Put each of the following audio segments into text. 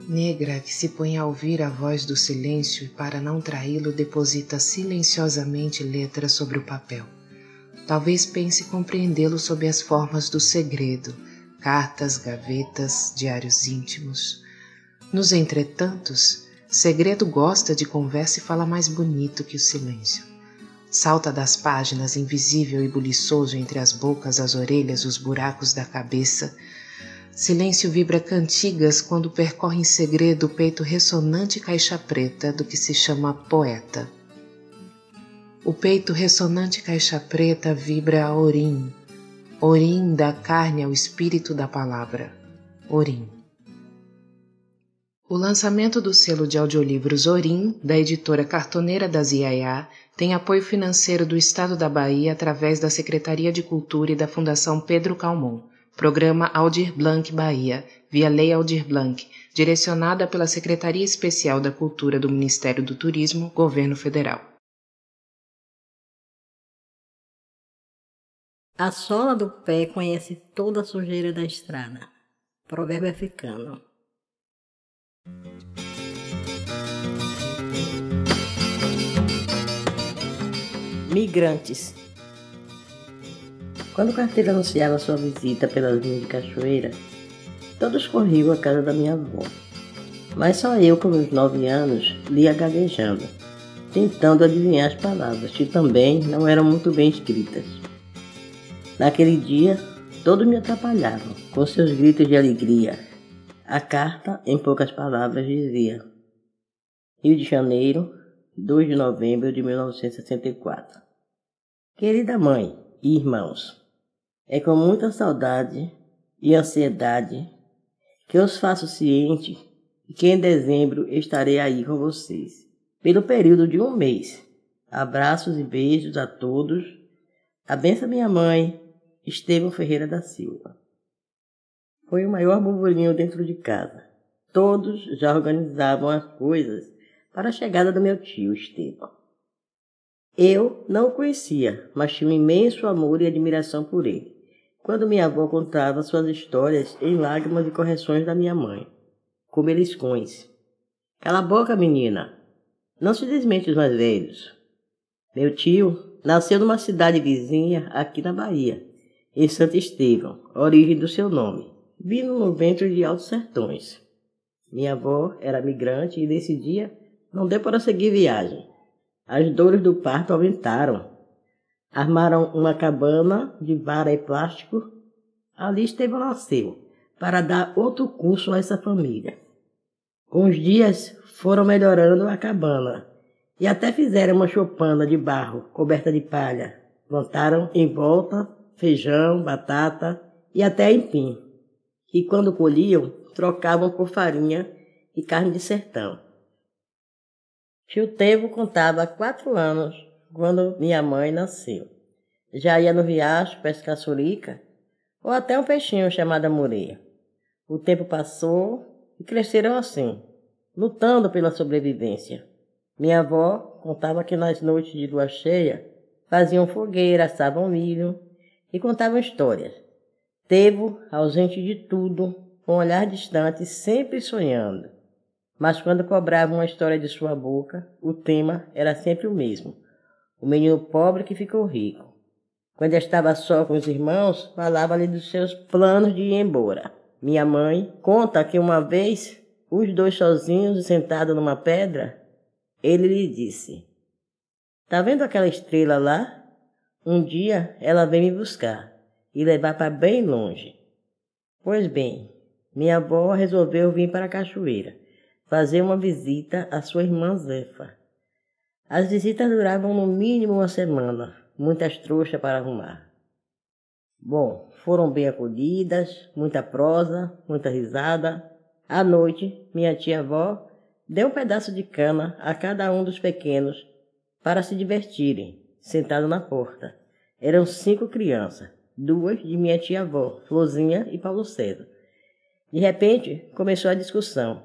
Negra que se põe a ouvir a voz do silêncio e para não traí-lo deposita silenciosamente letras sobre o papel. Talvez pense compreendê-lo sob as formas do segredo, cartas, gavetas, diários íntimos. Nos entretantos, segredo gosta de conversa e fala mais bonito que o silêncio. Salta das páginas invisível e buliçoso entre as bocas, as orelhas, os buracos da cabeça. Silêncio vibra cantigas quando percorre em segredo o peito ressonante caixa preta do que se chama poeta. O peito ressonante caixa preta vibra a Orim. Orim dá carne ao espírito da palavra. Orim. O lançamento do selo de audiolivros Orim, da editora Cartoneira das Iaiá, tem apoio financeiro do Estado da Bahia através da Secretaria de Cultura e da Fundação Pedro Calmon. Programa Aldir Blanc Bahia, via Lei Aldir Blanc, direcionada pela Secretaria Especial da Cultura do Ministério do Turismo, Governo Federal. A sola do pé conhece toda a sujeira da estrada. Provérbio africano. Migrantes. Quando o carteiro anunciava sua visita pelas linhas de Cachoeira, todos corriam à casa da minha avó. Mas só eu, com meus 9 anos, lia gaguejando, tentando adivinhar as palavras, que também não eram muito bem escritas. Naquele dia, todos me atrapalhavam, com seus gritos de alegria. A carta, em poucas palavras, dizia: Rio de Janeiro, 2 de novembro de 1964. Querida mãe e irmãos, é com muita saudade e ansiedade que eu os faço ciente de que em dezembro estarei aí com vocês, pelo período de 1 mês. Abraços e beijos a todos. A benção minha mãe, Estevão Ferreira da Silva. Foi o maior burburinho dentro de casa. Todos já organizavam as coisas para a chegada do meu tio Estevão. Eu não o conhecia, mas tinha um imenso amor e admiração por ele, quando minha avó contava suas histórias em lágrimas e correções da minha mãe, com beliscões. Cala a boca, menina! Não se desmente os mais velhos. Meu tio nasceu numa cidade vizinha aqui na Bahia, em Santo Estevão, origem do seu nome, vindo no ventre de Altos Sertões. Minha avó era migrante e nesse dia não deu para seguir viagem. As dores do parto aumentaram. Armaram uma cabana de vara e plástico. Ali Estevão nasceu, para dar outro curso a essa família. Com os dias foram melhorando a cabana e até fizeram uma choupana de barro coberta de palha. Plantaram em volta feijão, batata e até aipim, que quando colhiam trocavam por farinha e carne de sertão. Tio Tevo contava 4 anos quando minha mãe nasceu. Já ia no riacho pescar surica ou até um peixinho chamado amoreia. O tempo passou e cresceram assim, lutando pela sobrevivência. Minha avó contava que nas noites de lua cheia faziam fogueira, assavam milho e contavam histórias. Tevo, ausente de tudo, com um olhar distante, sempre sonhando. Mas quando cobrava uma história de sua boca, o tema era sempre o mesmo: o menino pobre que ficou rico. Quando estava só com os irmãos, falava-lhe dos seus planos de ir embora. Minha mãe conta que uma vez, os 2 sozinhos e sentados numa pedra, ele lhe disse: Tá vendo aquela estrela lá? Um dia ela vem me buscar e levar para bem longe. Pois bem, minha avó resolveu vir para a Cachoeira, fazer uma visita à sua irmã Zefa. As visitas duravam no mínimo 1 semana, muitas trouxas para arrumar. Bom, foram bem acolhidas, muita prosa, muita risada. À noite, minha tia-avó deu um pedaço de cana a cada um dos pequenos para se divertirem, sentado na porta. Eram 5 crianças, 2 de minha tia-avó, Florzinha e Paulo César. De repente, começou a discussão.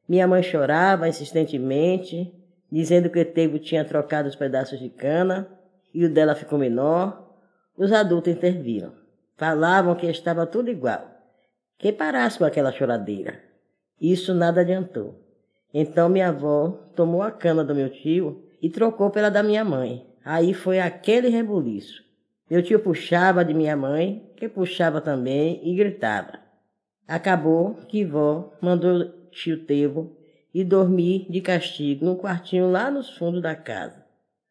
Minha mãe chorava insistentemente, dizendo que o Tevo tinha trocado os pedaços de cana e o dela ficou menor. Os adultos interviram. Falavam que estava tudo igual. Que parasse com aquela choradeira. Isso nada adiantou. Então minha avó tomou a cana do meu tio e trocou pela da minha mãe. Aí foi aquele rebuliço. Meu tio puxava de minha mãe, que puxava também, e gritava. Acabou que vó mandou tio Tevo ir dormir de castigo num quartinho lá nos fundos da casa,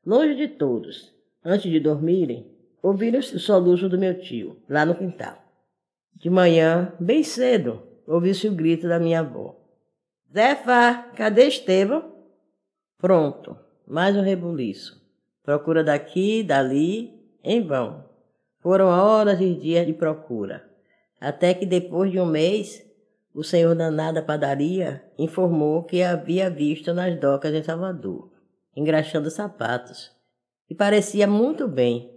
longe de todos. Antes de dormirem, ouviram o soluço do meu tio, lá no quintal. De manhã, bem cedo, ouviu-se o grito da minha avó. Zefa, cadê Estevão? Pronto, mais um rebuliço. Procura daqui, dali, em vão. Foram horas e dias de procura, até que depois de um mês, o senhor Naná da padaria informou que havia visto nas docas em Salvador, engraxando sapatos, e parecia muito bem.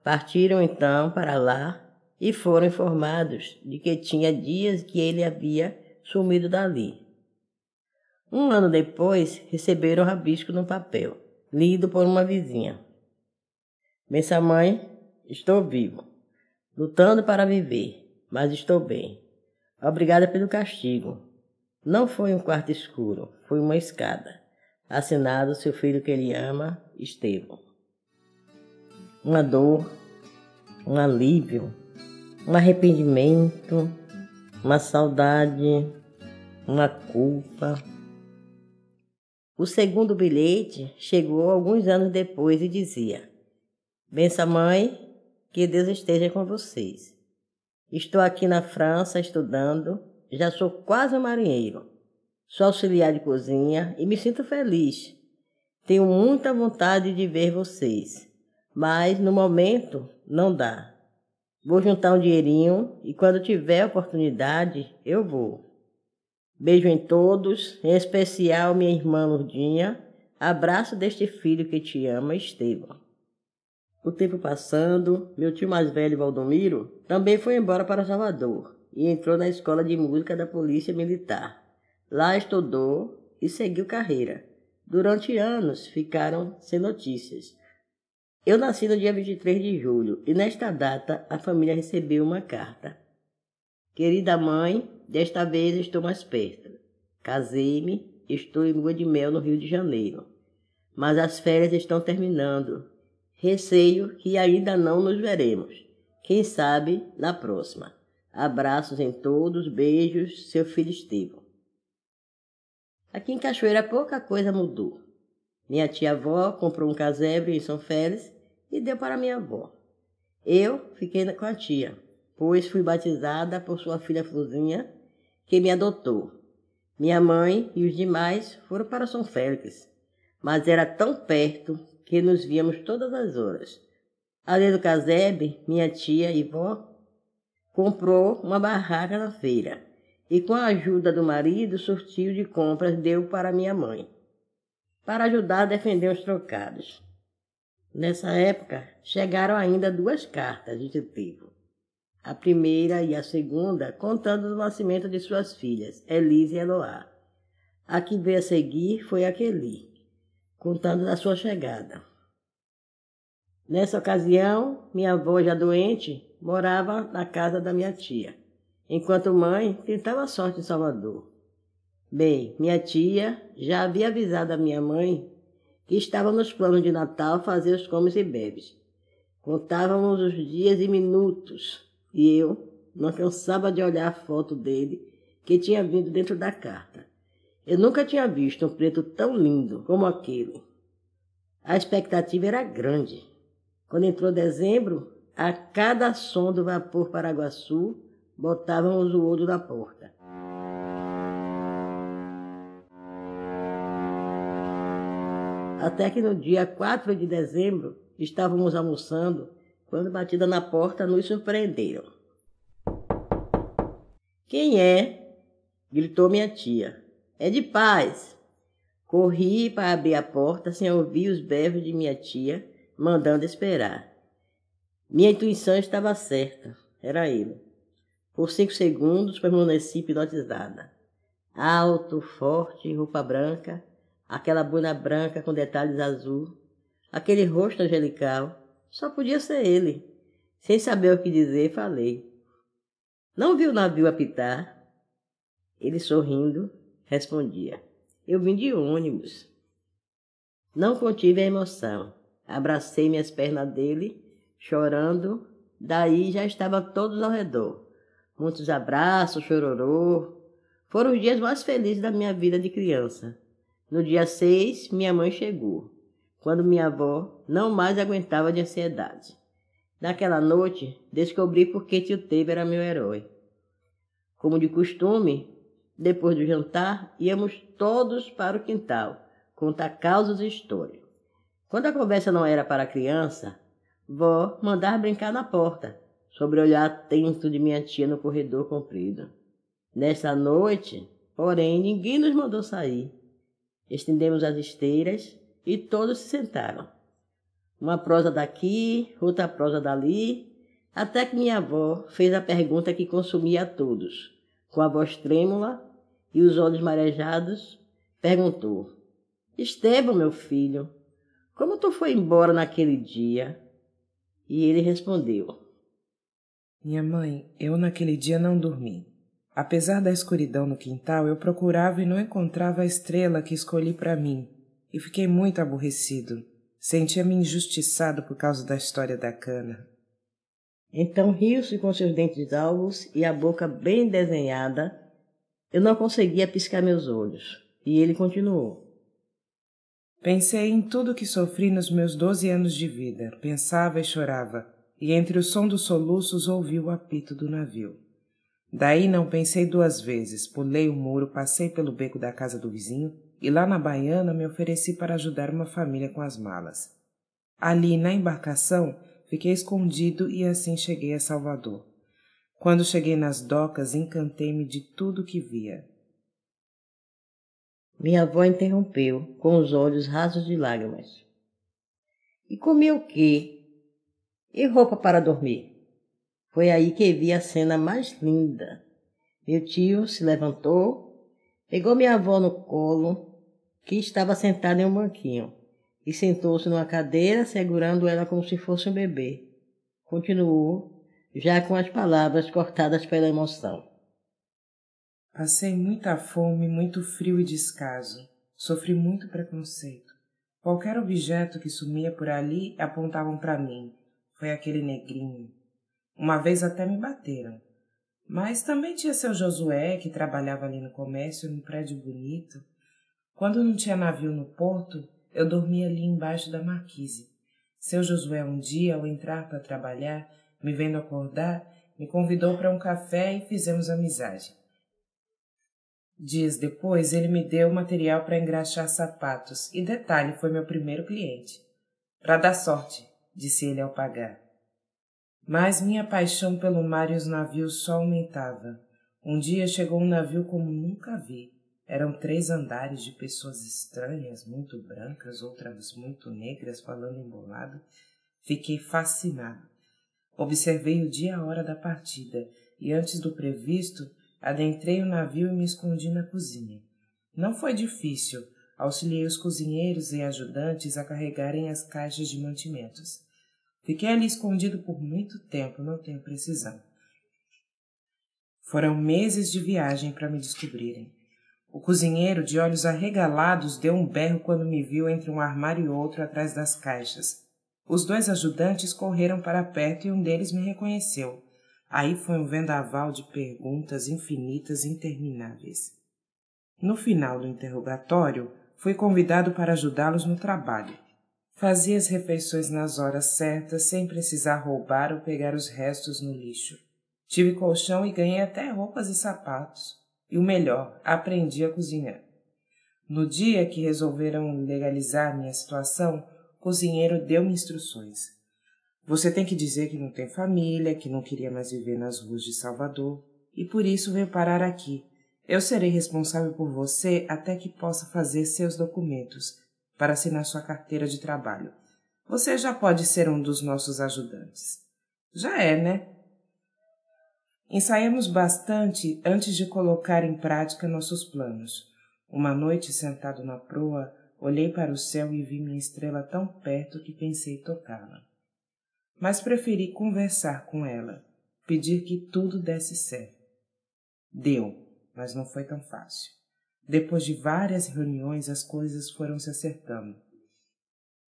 Partiram então para lá e foram informados de que tinha dias que ele havia sumido dali. Um ano depois, receberam o rabisco no papel, lido por uma vizinha. Bença mãe, estou vivo, lutando para viver, mas estou bem. Obrigada pelo castigo. Não foi um quarto escuro, foi uma escada. Assinado seu filho que ele ama, Estevão. Uma dor, um alívio, um arrependimento, uma saudade, uma culpa. O segundo bilhete chegou alguns anos depois e dizia: Bença mãe, que Deus esteja com vocês. Estou aqui na França estudando, já sou quase um marinheiro. Sou auxiliar de cozinha e me sinto feliz. Tenho muita vontade de ver vocês, mas no momento não dá. Vou juntar um dinheirinho e quando tiver oportunidade eu vou. Beijo em todos, em especial minha irmã Lourdinha. Abraço deste filho que te ama, Estevão. O tempo passando, meu tio mais velho, Valdomiro, também foi embora para Salvador e entrou na escola de música da Polícia Militar. Lá estudou e seguiu carreira. Durante anos ficaram sem notícias. Eu nasci no dia 23 de julho e nesta data a família recebeu uma carta. Querida mãe, desta vez estou mais perto. Casei-me, estou em lua de mel no Rio de Janeiro. Mas as férias estão terminando. Receio que ainda não nos veremos. Quem sabe na próxima. Abraços em todos, beijos, seu filho Estevão. Aqui em Cachoeira pouca coisa mudou. Minha tia-avó comprou um casebre em São Félix e deu para minha avó. Eu fiquei com a tia, pois fui batizada por sua filha Florzinha, que me adotou. Minha mãe e os demais foram para São Félix, mas era tão perto que nos víamos todas as horas. Além do casebre, minha tia e vó comprou uma barraca na feira e com a ajuda do marido, sortiu de compras deu para minha mãe, para ajudar a defender os trocados. Nessa época, chegaram ainda 2 cartas de tio Tevo. A primeira e a segunda contando o nascimento de suas filhas, Elise e Eloá. A que veio a seguir foi a Kelly, contando da sua chegada. Nessa ocasião, minha avó, já doente, morava na casa da minha tia, enquanto mãe tentava a sorte em Salvador. Bem, minha tia já havia avisado a minha mãe que estava nos planos de Natal fazer os comes e bebes. Contávamos os dias e minutos, e eu não cansava de olhar a foto dele que tinha vindo dentro da carta. Eu nunca tinha visto um preto tão lindo como aquele. A expectativa era grande. Quando entrou dezembro, a cada som do vapor Paraguaçu, botávamos o olho na porta. Até que no dia 4 de dezembro, estávamos almoçando, quando batida na porta nos surpreenderam. Quem é? Gritou minha tia. É de paz. Corri para abrir a porta sem ouvir os berros de minha tia, mandando esperar. Minha intuição estava certa, era ele. Por 5 segundos permaneci hipnotizada. Alto, forte, roupa branca, aquela boina branca com detalhes azul, aquele rosto angelical, só podia ser ele. Sem saber o que dizer, falei. Não viu o navio apitar? Ele, sorrindo, respondia: eu vim de ônibus. Não contive a emoção. Abracei-me às pernas dele, chorando. Daí já estava todos ao redor. Muitos abraços, chororô. Foram os dias mais felizes da minha vida de criança. No dia 6, minha mãe chegou, quando minha avó não mais aguentava de ansiedade. Naquela noite, descobri por que tio Teve era meu herói. Como de costume, depois do jantar, íamos todos para o quintal, contar causas e histórias. Quando a conversa não era para a criança, vó mandava brincar na porta, sob o olhar atento de minha tia no corredor comprido. Nessa noite, porém, ninguém nos mandou sair. Estendemos as esteiras e todos se sentaram. Uma prosa daqui, outra prosa dali, até que minha avó fez a pergunta que consumia a todos. Com a voz trêmula e os olhos marejados, perguntou: Estevão, meu filho, como tu foi embora naquele dia? E ele respondeu: Minha mãe, eu naquele dia não dormi. Apesar da escuridão no quintal, eu procurava e não encontrava a estrela que escolhi para mim, e fiquei muito aborrecido. Sentia-me injustiçado por causa da história da cana. Então riu-se com seus dentes alvos e a boca bem desenhada. Eu não conseguia piscar meus olhos, e ele continuou: Pensei em tudo que sofri nos meus 12 anos de vida, pensava e chorava, e entre o som dos soluços ouvi o apito do navio. Daí não pensei 2 vezes, pulei o muro, passei pelo beco da casa do vizinho e lá na Baiana me ofereci para ajudar uma família com as malas. Ali, na embarcação, fiquei escondido e assim cheguei a Salvador. Quando cheguei nas docas, encantei-me de tudo que via. Minha avó interrompeu, com os olhos rasos de lágrimas. E comeu o quê? E roupa para dormir? Foi aí que vi a cena mais linda. Meu tio se levantou, pegou minha avó no colo, que estava sentada em um banquinho, e sentou-se numa cadeira, segurando ela como se fosse um bebê. Continuou, já com as palavras cortadas pela emoção. Passei muita fome, muito frio e descaso. Sofri muito preconceito. Qualquer objeto que sumia por ali apontavam para mim. Foi aquele negrinho. Uma vez até me bateram. Mas também tinha seu Josué, que trabalhava ali no comércio, num prédio bonito. Quando não tinha navio no porto, eu dormia ali embaixo da marquise. Seu Josué um dia, ao entrar para trabalhar, me vendo acordar, me convidou para um café e fizemos amizade. Dias depois, ele me deu material para engraxar sapatos e, detalhe, foi meu primeiro cliente. Para dar sorte, disse ele ao pagar. Mas minha paixão pelo mar e os navios só aumentava. Um dia chegou um navio como nunca vi. Eram 3 andares de pessoas estranhas, muito brancas, outras muito negras, falando embolado. Fiquei fascinado. Observei o dia e a hora da partida, e antes do previsto, adentrei o navio e me escondi na cozinha. Não foi difícil. Auxiliei os cozinheiros e ajudantes a carregarem as caixas de mantimentos. Fiquei ali escondido por muito tempo, não tenho precisão. Foram meses de viagem para me descobrirem. O cozinheiro, de olhos arregalados, deu um berro quando me viu entre um armário e outro atrás das caixas. Os 2 ajudantes correram para perto e um deles me reconheceu. Aí foi um vendaval de perguntas infinitas e intermináveis. No final do interrogatório, fui convidado para ajudá-los no trabalho. Fazia as refeições nas horas certas, sem precisar roubar ou pegar os restos no lixo. Tive colchão e ganhei até roupas e sapatos. E o melhor, aprendi a cozinhar. No dia que resolveram legalizar minha situação, o cozinheiro deu-me instruções. Você tem que dizer que não tem família, que não queria mais viver nas ruas de Salvador, e por isso veio parar aqui. Eu serei responsável por você até que possa fazer seus documentos para assinar sua carteira de trabalho. Você já pode ser um dos nossos ajudantes. Já é, né? Ensaiamos bastante antes de colocar em prática nossos planos. Uma noite, sentado na proa, olhei para o céu e vi minha estrela tão perto que pensei tocá-la. Mas preferi conversar com ela, pedir que tudo desse certo. Deu. mas não foi tão fácil. Depois de várias reuniões, as coisas foram se acertando.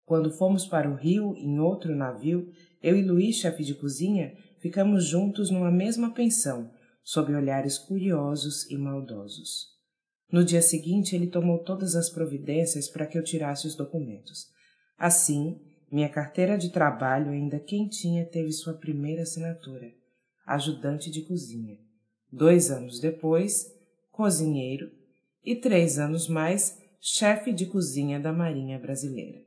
Quando fomos para o Rio, em outro navio, eu e Luiz, chefe de cozinha, ficamos juntos numa mesma pensão, sob olhares curiosos e maldosos. No dia seguinte, ele tomou todas as providências para que eu tirasse os documentos. Assim, minha carteira de trabalho, ainda quentinha, teve sua primeira assinatura, ajudante de cozinha. 2 anos depois, cozinheiro, e 3 anos mais, chefe de cozinha da Marinha Brasileira.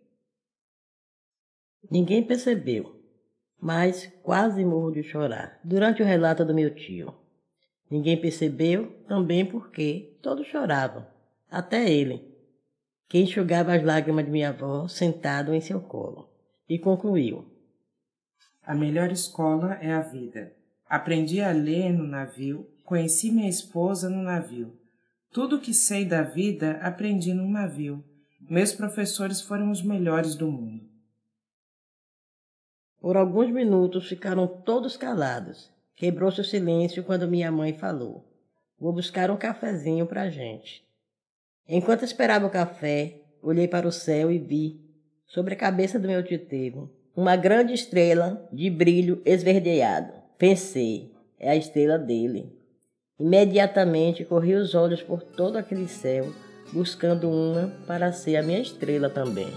Ninguém percebeu, mas quase morro de chorar durante o relato do meu tio. Ninguém percebeu também porque todos choravam, até ele, que enxugava as lágrimas de minha avó sentado em seu colo, e concluiu: A melhor escola é a vida. Aprendi a ler no navio, conheci minha esposa no navio. Tudo o que sei da vida aprendi no navio. Meus professores foram os melhores do mundo. Por alguns minutos ficaram todos calados. Quebrou-se o silêncio quando minha mãe falou: Vou buscar um cafezinho para a gente. Enquanto esperava o café, olhei para o céu e vi, sobre a cabeça do meu tio, uma grande estrela de brilho esverdeado. Pensei, é a estrela dele. Imediatamente corri os olhos por todo aquele céu, buscando uma para ser a minha estrela também.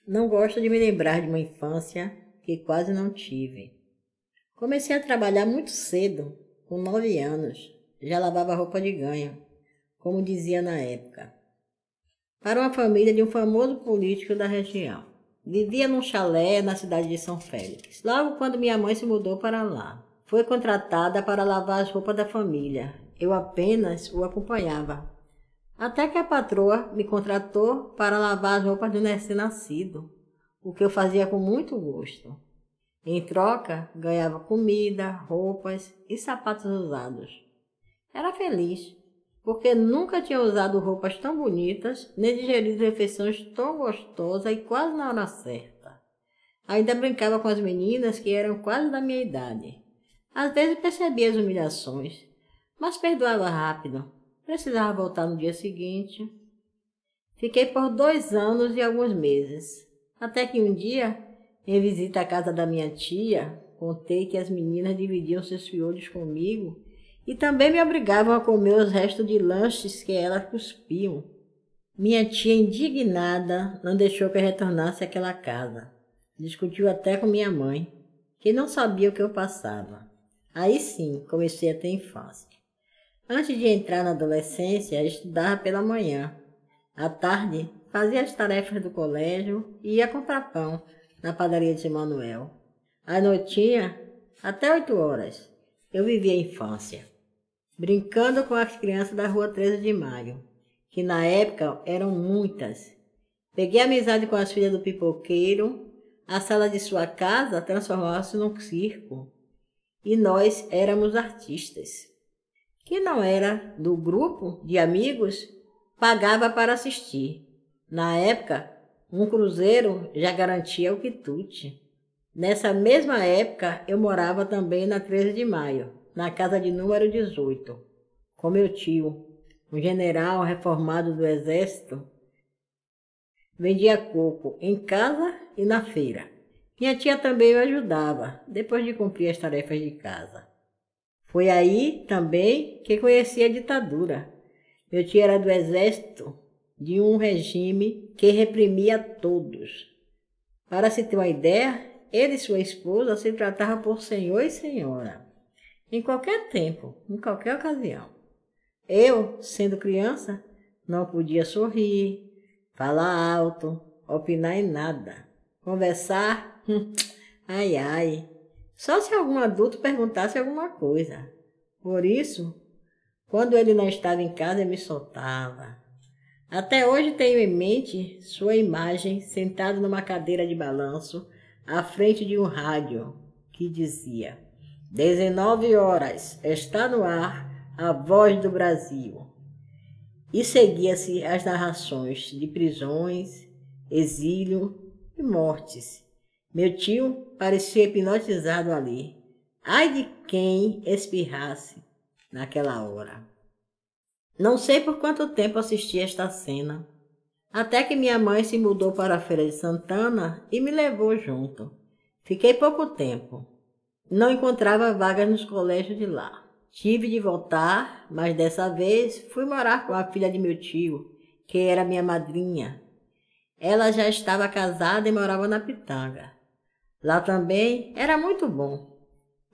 Não gosto de me lembrar de uma infância que quase não tive. Comecei a trabalhar muito cedo, com 9 anos. Já lavava roupa de ganho, como dizia na época, para uma família de um famoso político da região. Vivia num chalé na cidade de São Félix. Logo quando minha mãe se mudou para lá, foi contratada para lavar as roupas da família. Eu apenas o acompanhava. Até que a patroa me contratou para lavar as roupas do recém-nascido, o que eu fazia com muito gosto. Em troca, ganhava comida, roupas e sapatos usados. Era feliz, porque nunca tinha usado roupas tão bonitas, nem digerido refeições tão gostosas e quase na hora certa. Ainda brincava com as meninas que eram quase da minha idade. Às vezes percebia as humilhações, mas perdoava rápido. Precisava voltar no dia seguinte. Fiquei por 2 anos e alguns meses, até que um dia, em visita à casa da minha tia, contei que as meninas dividiam seus fiolhos comigo e também me obrigavam a comer os restos de lanches que elas cuspiam. Minha tia, indignada, não deixou que eu retornasse àquela casa. Discutiu até com minha mãe, que não sabia o que eu passava. Aí sim, comecei a ter infância. Antes de entrar na adolescência, estudava pela manhã. À tarde, fazia as tarefas do colégio e ia comprar pão na padaria de Manuel. À noitinha, até 8 horas, eu vivia a infância, brincando com as crianças da rua 13 de Maio, que na época eram muitas. Peguei amizade com as filhas do pipoqueiro, a sala de sua casa transformava-se num circo, e nós éramos artistas. Quem não era do grupo de amigos pagava para assistir. Na época, um cruzeiro já garantia o quitute. Nessa mesma época, eu morava também na 13 de Maio, na casa de número 18, com meu tio, um general reformado do exército. Vendia coco em casa e na feira. Minha tia também o ajudava, depois de cumprir as tarefas de casa. Foi aí também que conheci a ditadura. Meu tio era do exército, de um regime que reprimia todos. Para se ter uma ideia, ele e sua esposa se tratavam por senhor e senhora, em qualquer tempo, em qualquer ocasião. Eu, sendo criança, não podia sorrir, falar alto, opinar em nada, conversar, ai ai. Só se algum adulto perguntasse alguma coisa. Por isso, quando ele não estava em casa, eu me soltava. Até hoje tenho em mente sua imagem sentado numa cadeira de balanço à frente de um rádio que dizia: 19 horas, está no ar a voz do Brasil. E seguia-se as narrações de prisões, exílio e mortes. Meu tio parecia hipnotizado ali. Ai de quem espirrasse naquela hora. Não sei por quanto tempo assisti esta cena, até que minha mãe se mudou para a Feira de Santana e me levou junto. Fiquei pouco tempo. Não encontrava vagas nos colégios de lá. Tive de voltar, mas dessa vez fui morar com a filha de meu tio, que era minha madrinha. Ela já estava casada e morava na Pitanga. Lá também era muito bom.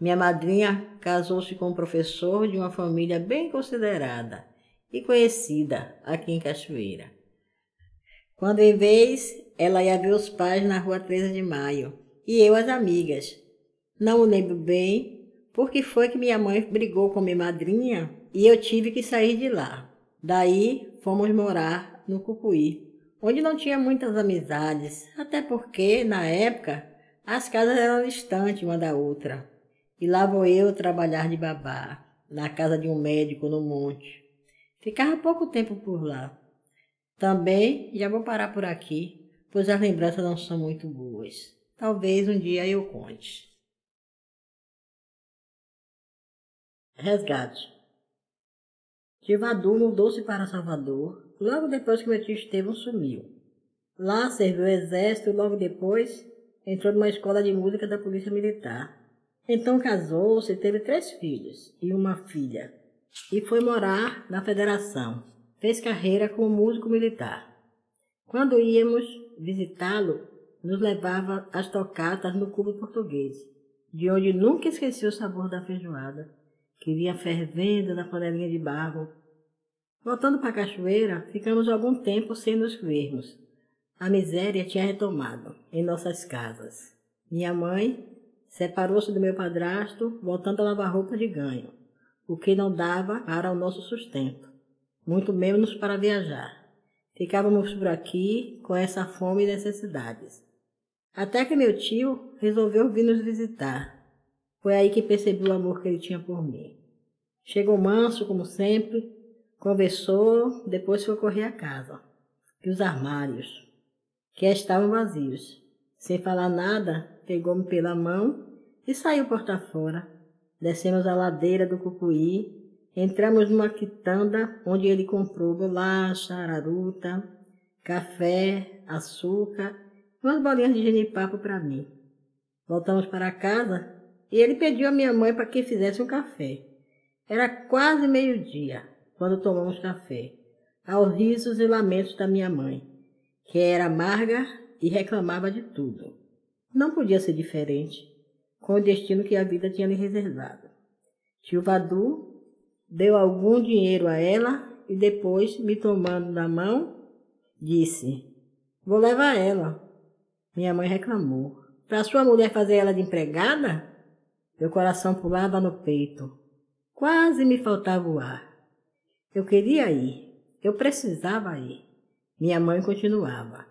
Minha madrinha casou-se com um professor de uma família bem considerada e conhecida aqui em Cachoeira. Quando em vez, ela ia ver os pais na rua 13 de Maio e eu as amigas. Não me lembro bem porque foi que minha mãe brigou com minha madrinha e eu tive que sair de lá. Daí fomos morar no Cupuí, onde não tinha muitas amizades, até porque, na época, as casas eram distantes uma da outra. E lá vou eu trabalhar de babá, na casa de um médico no monte. Ficava pouco tempo por lá. Também já vou parar por aqui, pois as lembranças não são muito boas. Talvez um dia eu conte. Resgate. Tio Vadu mudou-se para Salvador logo depois que meu tio Estevão sumiu. Lá serviu o exército e logo depois entrou numa escola de música da Polícia Militar. Então casou-se e teve 3 filhos e uma filha. E foi morar na Federação. Fez carreira como músico militar. Quando íamos visitá-lo, nos levava às tocatas no Clube Português, de onde nunca esqueci o sabor da feijoada, que vinha fervendo na panelinha de barro. Voltando para a Cachoeira, ficamos algum tempo sem nos vermos. A miséria tinha retomado em nossas casas. Minha mãe separou-se do meu padrasto, voltando a lavar roupa de ganho, o que não dava para o nosso sustento, muito menos para viajar. Ficávamos por aqui com essa fome e necessidades. Até que meu tio resolveu vir nos visitar. Foi aí que percebi o amor que ele tinha por mim. Chegou manso, como sempre, conversou, depois foi correr a casa. E os armários, que estavam vazios. Sem falar nada, pegou-me pela mão e saiu porta fora. Descemos a ladeira do Cupuí, entramos numa quitanda onde ele comprou bolacha, araruta, café, açúcar e umas bolinhas de genipapo para mim. Voltamos para casa e ele pediu à minha mãe para que fizesse um café. Era quase meio-dia quando tomamos café, aos risos e lamentos da minha mãe, que era amarga e reclamava de tudo. Não podia ser diferente, com o destino que a vida tinha lhe reservado. Tio Vadu deu algum dinheiro a ela e depois, me tomando da mão, disse: "Vou levar ela." Minha mãe reclamou: "Para sua mulher fazer ela de empregada?" Meu coração pulava no peito. Quase me faltava o ar. Eu queria ir. Eu precisava ir. Minha mãe continuava: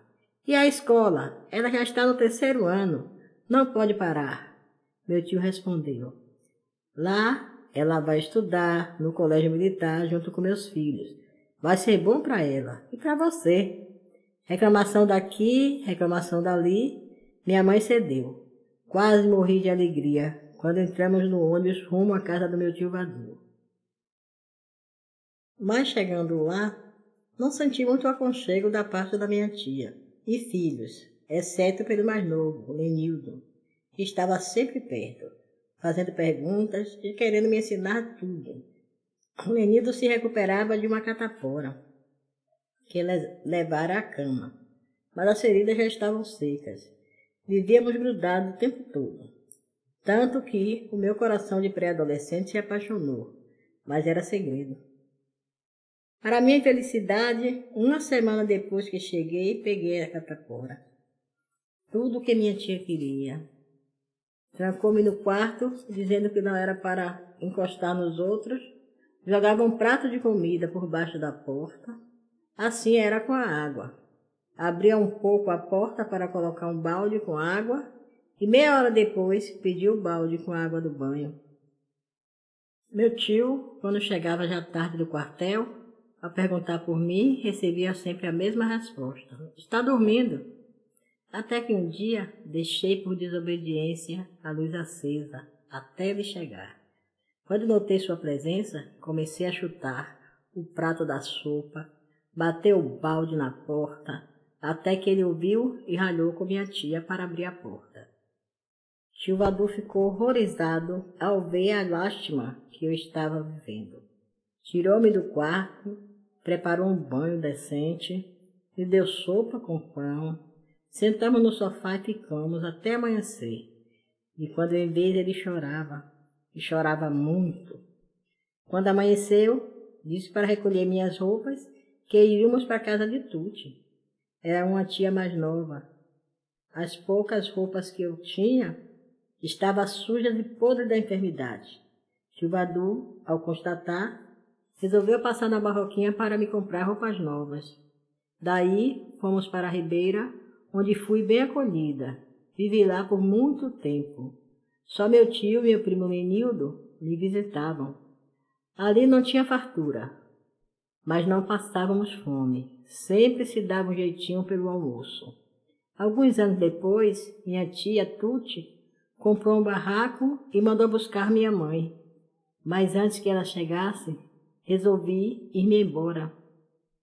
"E a escola? Ela já está no 3º ano. Não pode parar." Meu tio respondeu: "Lá ela vai estudar no colégio militar junto com meus filhos. Vai ser bom para ela e para você." Reclamação daqui, reclamação dali. Minha mãe cedeu. Quase morri de alegria quando entramos no ônibus rumo à casa do meu tio Vadu. Mas chegando lá, não senti muito aconchego da parte da minha tia e filhos, exceto pelo mais novo, o Lenildo, que estava sempre perto, fazendo perguntas e querendo me ensinar tudo. O Lenildo se recuperava de uma catapora que levara à cama, mas as feridas já estavam secas. Vivíamos grudados o tempo todo, tanto que o meu coração de pré-adolescente se apaixonou, mas era segredo. Para minha infelicidade, uma semana depois que cheguei, peguei a catapora. Tudo o que minha tia queria. Trancou-me no quarto, dizendo que não era para encostar nos outros. Jogava um prato de comida por baixo da porta. Assim era com a água. Abria um pouco a porta para colocar um balde com água e meia hora depois pediu o balde com água do banho. Meu tio, quando chegava já tarde do quartel, a perguntar por mim, recebia sempre a mesma resposta: "Está dormindo." Até que um dia deixei por desobediência a luz acesa, até ele chegar. Quando notei sua presença, comecei a chutar o prato da sopa, bateu o balde na porta, até que ele ouviu e ralhou com minha tia para abrir a porta. Tio Vadu ficou horrorizado ao ver a lástima que eu estava vivendo. Tirou-me do quarto, preparou um banho decente, me deu sopa com pão, sentamos no sofá e ficamos até amanhecer. E quando eu vi ele chorava, e chorava muito. Quando amanheceu, disse para recolher minhas roupas que iríamos para a casa de Tuti. Era uma tia mais nova. As poucas roupas que eu tinha estavam sujas e podres da enfermidade. Tio Vadu, ao constatar, resolveu passar na barroquinha para me comprar roupas novas. Daí fomos para a Ribeira, onde fui bem acolhida. Vivi lá por muito tempo. Só meu tio e meu primo Menildo me visitavam. Ali não tinha fartura, mas não passávamos fome. Sempre se dava um jeitinho pelo almoço. Alguns anos depois, minha tia Tuti comprou um barraco e mandou buscar minha mãe. Mas antes que ela chegasse, resolvi ir-me embora,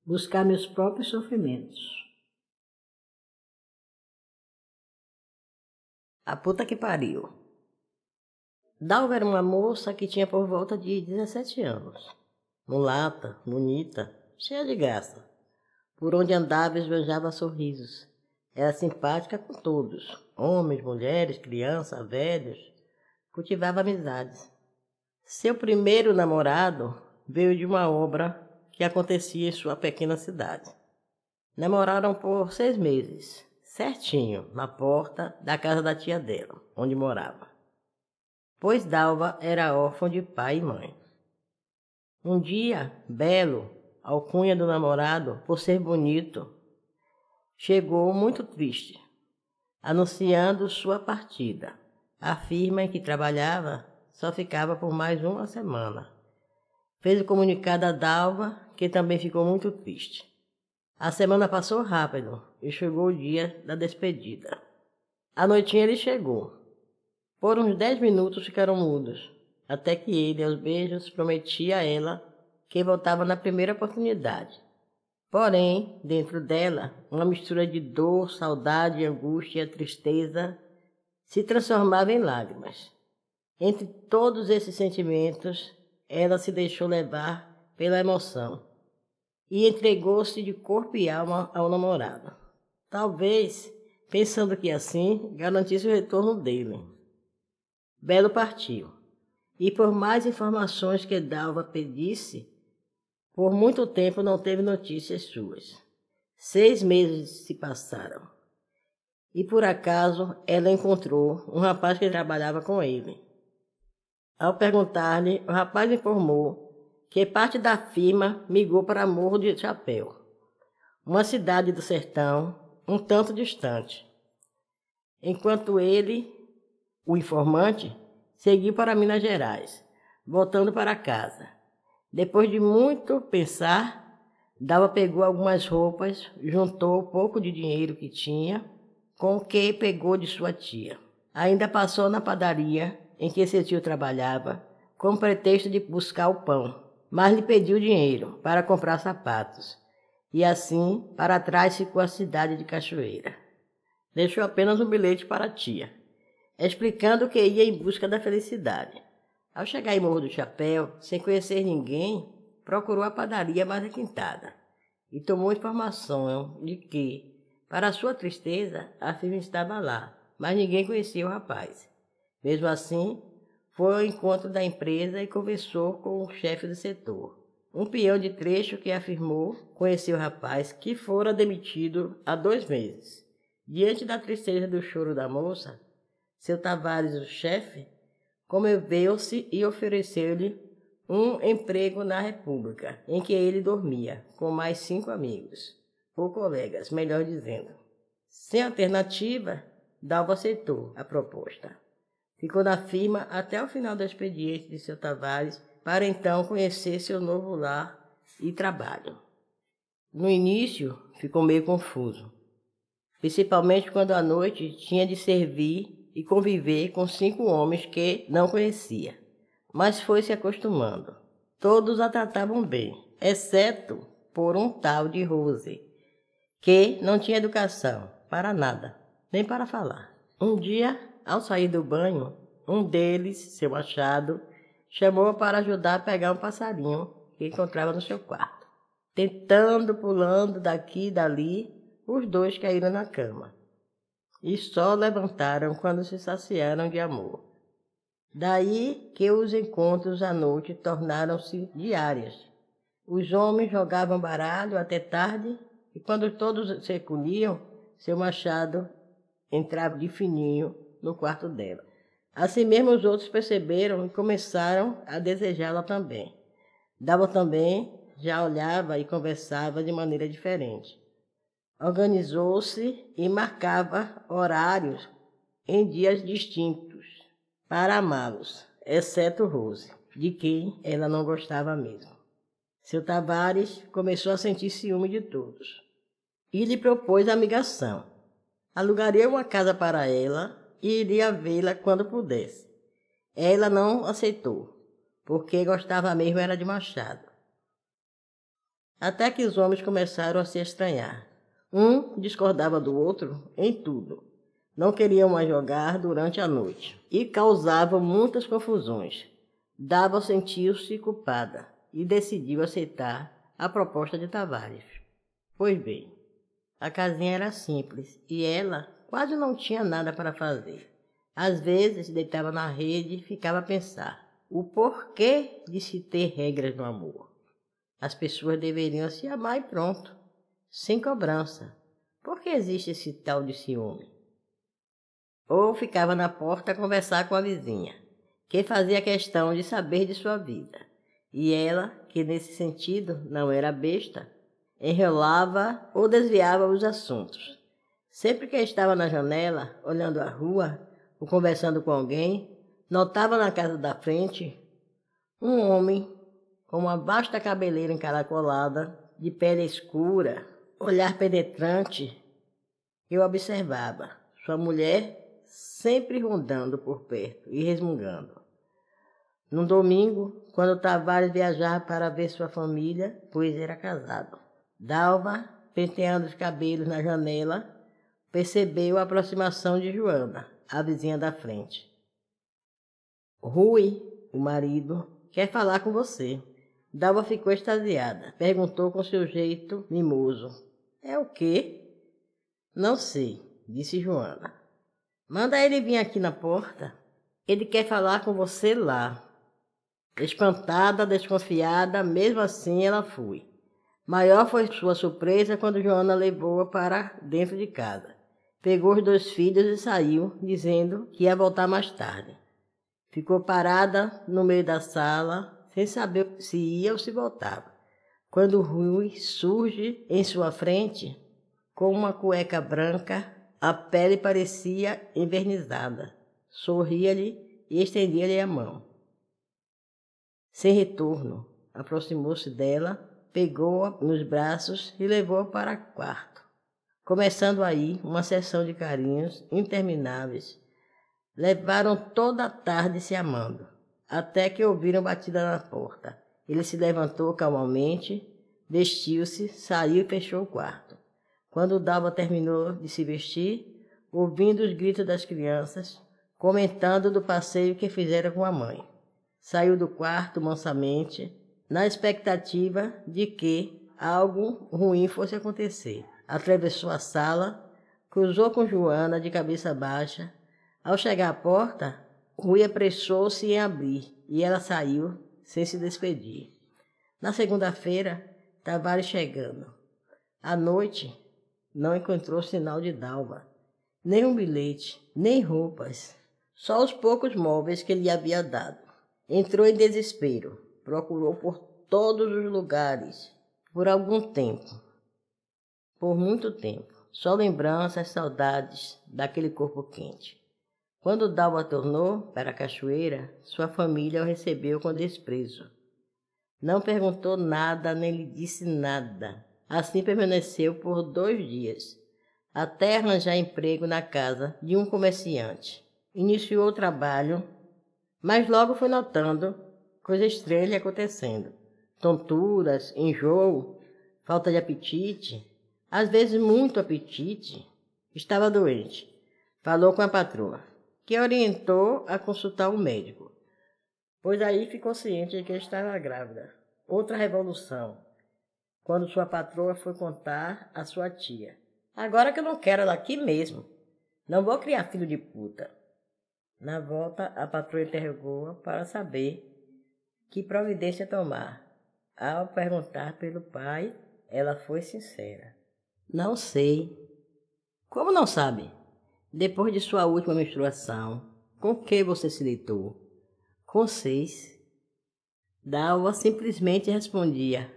buscar meus próprios sofrimentos. A puta que pariu. Dalva era uma moça que tinha por volta de 17 anos. Mulata, bonita, cheia de graça. Por onde andava esbanjava sorrisos. Era simpática com todos, homens, mulheres, crianças, velhos. Cultivava amizades. Seu primeiro namorado veio de uma obra que acontecia em sua pequena cidade. Namoraram por 6 meses, certinho, na porta da casa da tia dela, onde morava. Pois Dalva era órfã de pai e mãe. Um dia, Belo, alcunha do namorado, por ser bonito, chegou muito triste, anunciando sua partida. A firma em que trabalhava só ficava por mais uma semana. Fez o comunicado a Dalva, que também ficou muito triste. A semana passou rápido e chegou o dia da despedida. À noitinha ele chegou. Por uns 10 minutos ficaram mudos, até que ele, aos beijos, prometia a ela que voltava na primeira oportunidade. Porém, dentro dela, uma mistura de dor, saudade, angústia e tristeza se transformava em lágrimas. Entre todos esses sentimentos, ela se deixou levar pela emoção e entregou-se de corpo e alma ao namorado. Talvez, pensando que assim garantisse o retorno dele. Belo partiu, e por mais informações que Dalva pedisse, por muito tempo não teve notícias suas. 6 meses se passaram, e por acaso ela encontrou um rapaz que trabalhava com ele. Ao perguntar-lhe, o rapaz informou que parte da firma migrou para Morro de Chapéu, uma cidade do sertão um tanto distante, enquanto ele, o informante, seguiu para Minas Gerais, voltando para casa. Depois de muito pensar, Dalva pegou algumas roupas, juntou o pouco de dinheiro que tinha, com o que pegou de sua tia. Ainda passou na padaria em que seu tio trabalhava, com o pretexto de buscar o pão, mas lhe pediu dinheiro para comprar sapatos, e assim para trás ficou a cidade de Cachoeira. Deixou apenas um bilhete para a tia, explicando que ia em busca da felicidade. Ao chegar em Morro do Chapéu, sem conhecer ninguém, procurou a padaria mais requintada e tomou informação de que, para sua tristeza, a firma estava lá, mas ninguém conhecia o rapaz. Mesmo assim, foi ao encontro da empresa e conversou com o chefe do setor, um peão de trecho que afirmou conhecer o rapaz, que fora demitido há 2 meses. Diante da tristeza do choro da moça, seu Tavares, o chefe, comoveu-se e ofereceu-lhe um emprego na República, em que ele dormia, com mais 5 amigos, ou colegas, melhor dizendo. Sem alternativa, Dalva aceitou a proposta. Ficou na firma até o final do expediente de seu Tavares, para então conhecer seu novo lar e trabalho. No início, ficou meio confuso. principalmente quando à noite tinha de servir e conviver com 5 homens que não conhecia. Mas foi se acostumando. Todos a tratavam bem, exceto por um tal de Rose, que não tinha educação para nada, nem para falar. Um dia, ao sair do banho, um deles, seu achado, chamou-a para ajudar a pegar um passarinho que encontrava no seu quarto. Tentando, pulando daqui e dali, os 2 caíram na cama. E só levantaram quando se saciaram de amor. Daí que os encontros à noite tornaram-se diários. Os homens jogavam baralho até tarde e quando todos se recolhiam, seu machado entrava de fininho no quarto dela. Assim mesmo os outros perceberam e começaram a desejá-la também. Dalva também já olhava e conversava de maneira diferente. Organizou-se e marcava horários em dias distintos para amá-los, exceto Rose, de quem ela não gostava mesmo. Seu Tavares começou a sentir ciúme de todos e lhe propôs amigação. Alugaria uma casa para ela e iria vê-la quando pudesse. Ela não aceitou, porque gostava mesmo era de Machado. Até que os homens começaram a se estranhar. Um discordava do outro em tudo. Não queriam mais jogar durante a noite e causavam muitas confusões. Dalva sentiu-se culpada e decidiu aceitar a proposta de Tavares. Pois bem, a casinha era simples e ela quase não tinha nada para fazer. Às vezes deitava na rede e ficava a pensar o porquê de se ter regras no amor. As pessoas deveriam se amar e pronto, sem cobrança. Por que existe esse tal de ciúme? Ou ficava na porta a conversar com a vizinha, que fazia questão de saber de sua vida. E ela, que nesse sentido não era besta, enrolava ou desviava os assuntos. Sempre que estava na janela, olhando a rua ou conversando com alguém, notava na casa da frente um homem com uma vasta cabeleira encaracolada, de pele escura, olhar penetrante, que o observava. Sua mulher sempre rondando por perto e resmungando. Num domingo, quando Tavares viajava para ver sua família, pois era casado, Dalva, penteando os cabelos na janela, percebeu a aproximação de Joana, a vizinha da frente. Rui, o marido, quer falar com você. Dalva ficou extasiada. Perguntou com seu jeito mimoso. É o quê? Não sei, disse Joana. Manda ele vir aqui na porta. Ele quer falar com você lá. Espantada, desconfiada, mesmo assim ela foi. Maior foi sua surpresa quando Joana levou-a para dentro de casa. Pegou os 2 filhos e saiu, dizendo que ia voltar mais tarde. Ficou parada no meio da sala, sem saber se ia ou se voltava, quando Rui surge em sua frente com uma cueca branca, a pele parecia envernizada. Sorria-lhe e estendia-lhe a mão. Sem retorno, aproximou-se dela, pegou-a nos braços e levou-a para o quarto, começando aí uma sessão de carinhos intermináveis. Levaram toda a tarde se amando, até que ouviram batida na porta. Ele se levantou calmamente, vestiu-se, saiu e fechou o quarto. Quando Dalva terminou de se vestir, ouvindo os gritos das crianças, comentando do passeio que fizera com a mãe, saiu do quarto mansamente, na expectativa de que algo ruim fosse acontecer. Atravessou a sala, cruzou com Joana de cabeça baixa. Ao chegar à porta, Rui apressou-se em abrir e ela saiu sem se despedir. Na segunda-feira, Tavares chegando. À noite, não encontrou sinal de Dalva, nem um bilhete, nem roupas, só os poucos móveis que lhe havia dado. Entrou em desespero, procurou por todos os lugares, por algum tempo, por muito tempo, só lembranças, saudades daquele corpo quente. Quando Dalva tornou para a cachoeira, sua família o recebeu com desprezo. Não perguntou nada, nem lhe disse nada. Assim permaneceu por 2 dias. até arranjar emprego na casa de um comerciante. Iniciou o trabalho, mas logo foi notando coisas estranhas acontecendo. Tonturas, enjoo, falta de apetite, às vezes muito apetite. Estava doente. Falou com a patroa, que orientou a consultar o médico, pois aí ficou ciente de que estava grávida. Outra revolução, quando sua patroa foi contar à sua tia. Agora que eu não quero ela aqui mesmo, não vou criar filho de puta. Na volta, a patroa interrogou-a para saber que providência tomar. Ao perguntar pelo pai, ela foi sincera. Não sei. Como não sabe? Depois de sua última menstruação, com que você se deitou? Com 6. Dalva simplesmente respondia.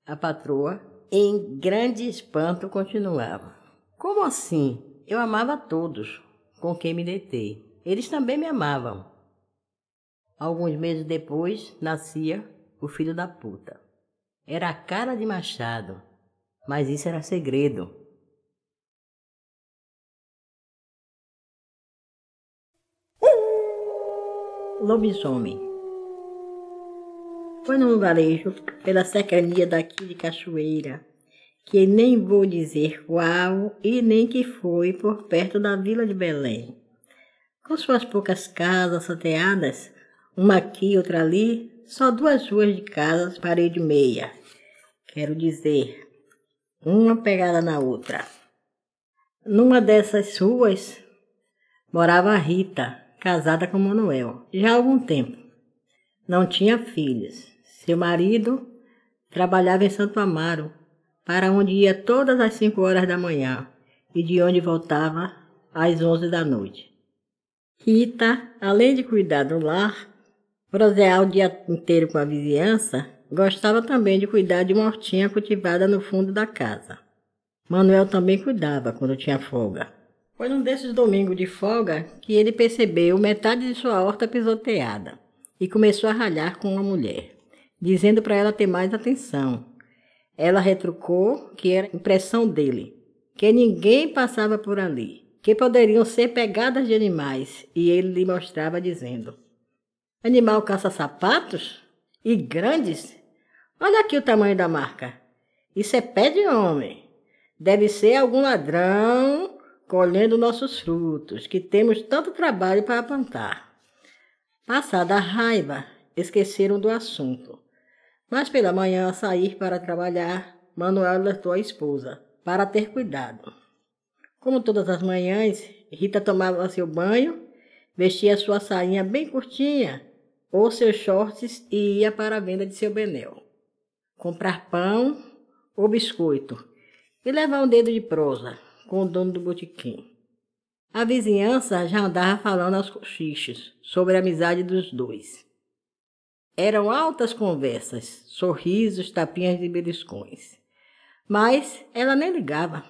A patroa, em grande espanto, continuava. Como assim? Eu amava todos com quem me deitei. Eles também me amavam. Alguns meses depois, nascia o filho da puta. Era a cara de Machado, mas isso era segredo. Lobisomem. Foi num lugarejo, pela cercania daqui de Cachoeira, que nem vou dizer qual e nem que foi por perto da vila de Belém. Com suas poucas casas salteadas, uma aqui, outra ali, só 2 ruas de casas, parede meia. Quero dizer, uma pegada na outra. Numa dessas ruas morava a Rita, casada com Manuel, já há algum tempo. Não tinha filhos. Seu marido trabalhava em Santo Amaro, para onde ia todas as 5 horas da manhã e de onde voltava às 11 da noite. Rita, além de cuidar do lar, prosear o dia inteiro com a vizinhança, gostava também de cuidar de uma hortinha cultivada no fundo da casa. Manuel também cuidava quando tinha folga. Foi num desses domingos de folga que ele percebeu metade de sua horta pisoteada e começou a ralhar com uma mulher, dizendo para ela ter mais atenção. Ela retrucou que era impressão dele, que ninguém passava por ali, que poderiam ser pegadas de animais, e ele lhe mostrava dizendo: animal caça-sapatos? E grandes? Olha aqui o tamanho da marca. Isso é pé de homem. Deve ser algum ladrão colhendo nossos frutos, que temos tanto trabalho para plantar. Passada a raiva, esqueceram do assunto. Mas pela manhã, ao sair para trabalhar, Manuel alertou a esposa para ter cuidado. Como todas as manhãs, Rita tomava seu banho, vestia sua sainha bem curtinha ou seus shorts e ia para a venda de seu Benel. Comprar pão ou biscoito e levar um dedo de prosa com o dono do botequim. A vizinhança já andava falando aos cochichos sobre a amizade dos dois. Eram altas conversas, sorrisos, tapinhas de beliscões. Mas ela nem ligava.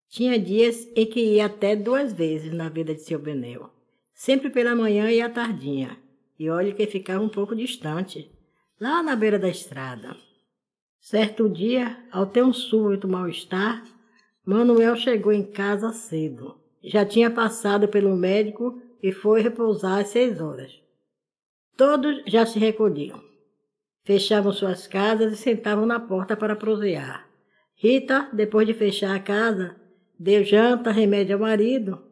Tinha dias em que ia até 2 vezes na venda de seu Benel, sempre pela manhã e à tardinha, e olha que ficava um pouco distante, lá na beira da estrada. Certo dia, ao ter um súbito mal-estar, Manuel chegou em casa cedo. Já tinha passado pelo médico e foi repousar às 6 horas. Todos já se recolhiam. Fechavam suas casas e sentavam na porta para prosear. Rita, depois de fechar a casa, deu janta, remédio ao marido,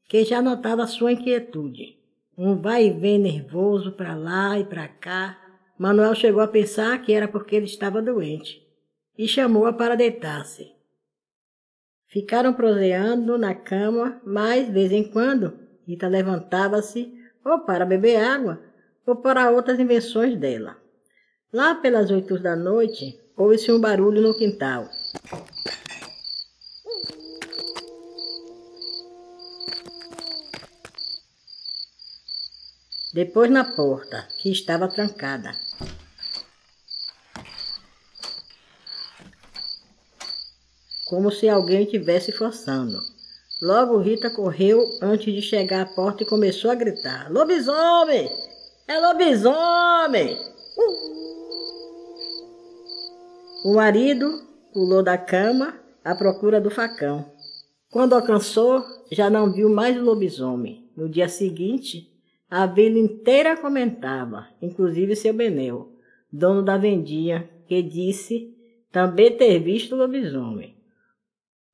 que já notava sua inquietude. Um vai e vem nervoso para lá e para cá. Manuel chegou a pensar que era porque ele estava doente e chamou-a para deitar-se. Ficaram proseando na cama, mas, de vez em quando, Rita levantava-se ou para beber água ou para outras invenções dela. Lá pelas 8 da noite, ouve-se um barulho no quintal. Depois na porta, que estava trancada. Como se alguém estivesse forçando. Logo Rita correu antes de chegar à porta e começou a gritar: lobisomem! É lobisomem! O marido pulou da cama à procura do facão. Quando alcançou, já não viu mais o lobisomem. No dia seguinte, a vila inteira comentava, inclusive seu Benel, dono da vendinha, que disse também ter visto o lobisomem.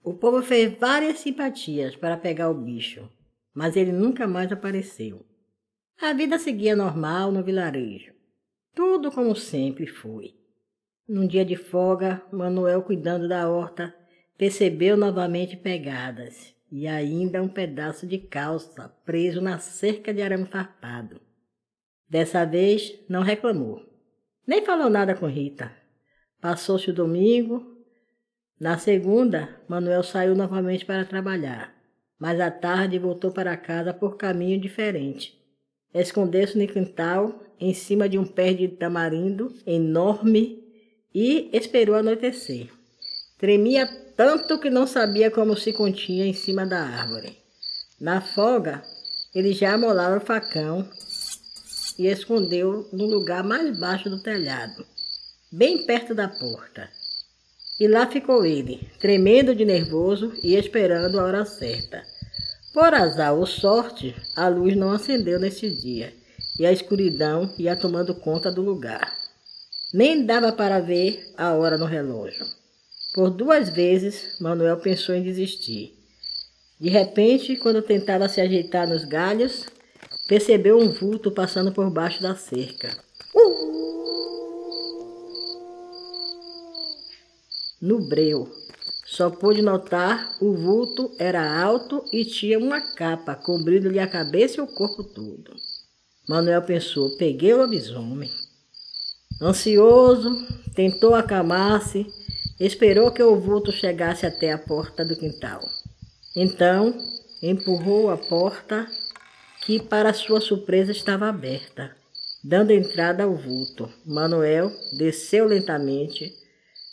O povo fez várias simpatias para pegar o bicho, mas ele nunca mais apareceu. A vida seguia normal no vilarejo. Tudo como sempre foi. Num dia de folga, Manuel, cuidando da horta, percebeu novamente pegadas e ainda um pedaço de calça preso na cerca de arame farpado. Dessa vez não reclamou, nem falou nada com Rita. Passou-se o domingo. Na segunda, Manuel saiu novamente para trabalhar, mas à tarde voltou para casa por caminho diferente. Escondeu-se no quintal, em cima de um pé de tamarindo enorme, e esperou anoitecer. Tremia tanto que não sabia como se continha em cima da árvore. Na folga, ele já amolava o facão e escondeu no lugar mais baixo do telhado, bem perto da porta. E lá ficou ele, tremendo de nervoso e esperando a hora certa. Por azar ou sorte, a luz não acendeu nesse dia, e a escuridão ia tomando conta do lugar. Nem dava para ver a hora no relógio. Por 2 vezes, Manuel pensou em desistir. De repente, quando tentava se ajeitar nos galhos, percebeu um vulto passando por baixo da cerca. No breu, só pôde notar o vulto era alto e tinha uma capa cobrindo-lhe a cabeça e o corpo todo. Manuel pensou, peguei o lobisomem. Ansioso, tentou acalmar-se, esperou que o vulto chegasse até a porta do quintal. Então, empurrou a porta, que para sua surpresa estava aberta, dando entrada ao vulto. Manuel desceu lentamente,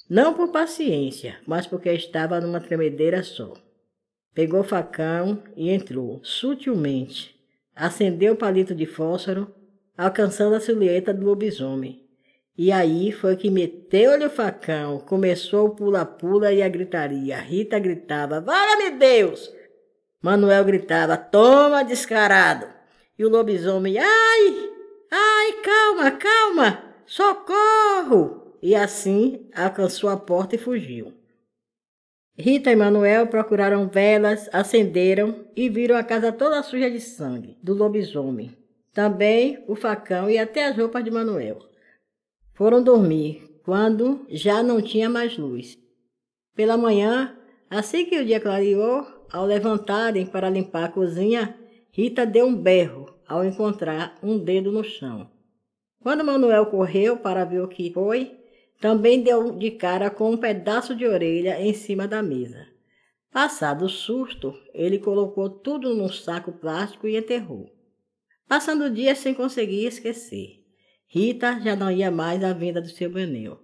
não por paciência, mas porque estava numa tremedeira só. Pegou o facão e entrou, sutilmente. Acendeu o palito de fósforo, alcançando a silhueta do lobisomem. E aí foi que meteu-lhe o facão, começou o pula-pula e a gritaria. Rita gritava, valha-me Deus! Manuel gritava, toma, descarado! E o lobisomem, ai, calma, calma, socorro! E assim alcançou a porta e fugiu. Rita e Manuel procuraram velas, acenderam e viram a casa toda suja de sangue do lobisomem. Também o facão e até as roupas de Manuel. Foram dormir, quando já não tinha mais luz. Pela manhã, assim que o dia clareou, ao levantarem para limpar a cozinha, Rita deu um berro ao encontrar um dedo no chão. Quando Manuel correu para ver o que foi, também deu de cara com um pedaço de orelha em cima da mesa. Passado o susto, ele colocou tudo num saco plástico e enterrou. Passando o dia sem conseguir esquecer. Rita já não ia mais à venda do seu Benel.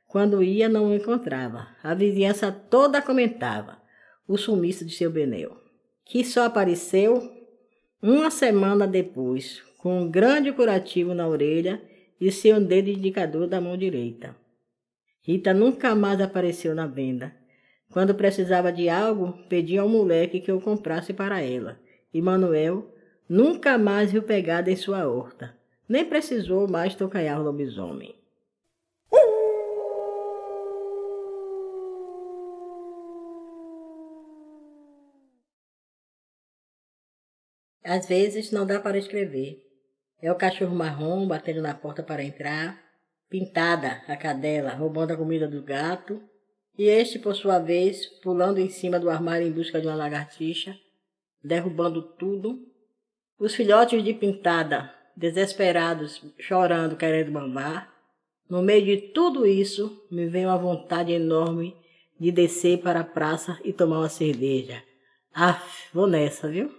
Quando ia, não o encontrava. A vizinhança toda comentava o sumiço de seu Benel, que só apareceu 1 semana depois, com um grande curativo na orelha e seu dedo indicador da mão direita. Rita nunca mais apareceu na venda. Quando precisava de algo, pedia ao moleque que o comprasse para ela. E Manuel nunca mais viu pegada em sua horta. Nem precisou mais tocaiar o lobisomem. Às vezes não dá para escrever. É o cachorro marrom batendo na porta para entrar, Pintada, a cadela, roubando a comida do gato, e este, por sua vez, pulando em cima do armário em busca de uma lagartixa, derrubando tudo. Os filhotes de Pintada, desesperados, chorando, querendo mamar. No meio de tudo isso, me vem uma vontade enorme de descer para a praça e tomar uma cerveja. Vou nessa, viu?